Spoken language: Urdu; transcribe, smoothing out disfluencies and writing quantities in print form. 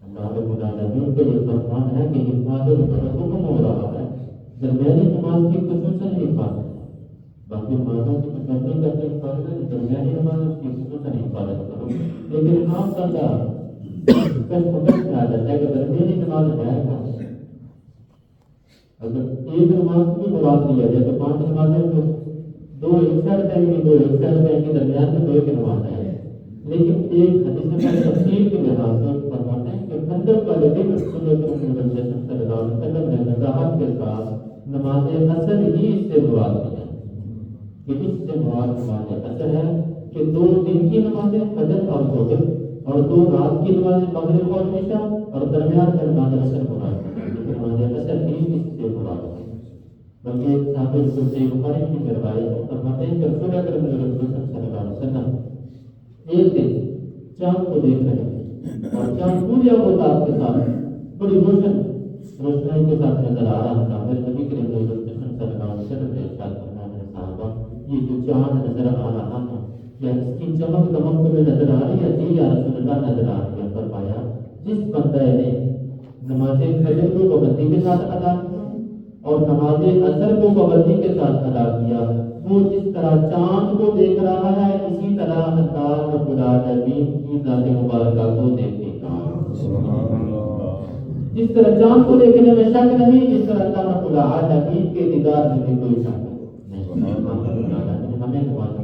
اللہ رب العالمین کا یہ فرمان ہے کہ حفاظت کا حکم ہو رہا ہے، درمیانی نماز کی خصوصاً حفاظت ہے، باقی نمازوں کی مکمل کرتے حفاظت ہے، درمیانی نماز اس کی خصوصاً حفاظت کرو، لیکن عام بندہ کش میں آ جاتا ہے کہ درمیانی نماز ہے کہاں؟ اگر ایک نماز کی مراد لیا جائے تو 5 نمازیں تو 2 ایک سائڈ پہ گی، 2 ایک سائڈ پہ گی، درمیان میں 2 کی نماز ہے، لیکن ایک حدیث میں تفصیل کے لحاظ سے فرماتے ہیں کہ خندق والے دن رسول اکرم صلی اللہ علیہ وسلم نے وضاحت کے ساتھ نماز اثر ہی اس سے مراد کیا کہ اس سے مراد نماز اثر ہے کہ 2 دن کی نمازیں فجر اور ظہر اور 2 رات کی نمازیں مغرب اور عشاء اور درمیان میں نماز اثر مراد ہے، لیکن نماز اثر ہی اس سے مراد ہے۔ بلکہ ایک صحابی رسول صحیح بخاری کی روایت ہے، فرماتے ہیں کہ رسول اکرم صلی اللہ علیہ وسلم ایک دن چاند کو دیکھ رہے تھے اور چاند پورے اوقات کے ساتھ بڑی روشنائی کے ساتھ نظر آ رہا تھا۔ میرے نبی کریم صلی اللہ علیہ وسلم نے ارشاد فرمایا، میرے صحابہ یہ جو چاند نظر آ رہا تھا کیا اس کی چمک دمک تمہیں نظر آ رہی ہے؟ جی یا رسول اللہ نظر آ رہی ہے۔ فرمایا جس بندے نے نماز فجر کو پابندی کے ساتھ ادا کیا اور نماز اثر کو پابندی کے ساتھ ادا کیا، وہ جس طرح چاند کو دیکھ رہا ہے اسی طرح اللہ رب العالمین کی ذات مبارکہ کو دیکھے گا۔ جس طرح چاند کو دیکھنے میں شک نہیں، جس طرح اللہ رب العالمین کے دیدار میں بھی کوئی شک نہیں۔ ہمیں نماز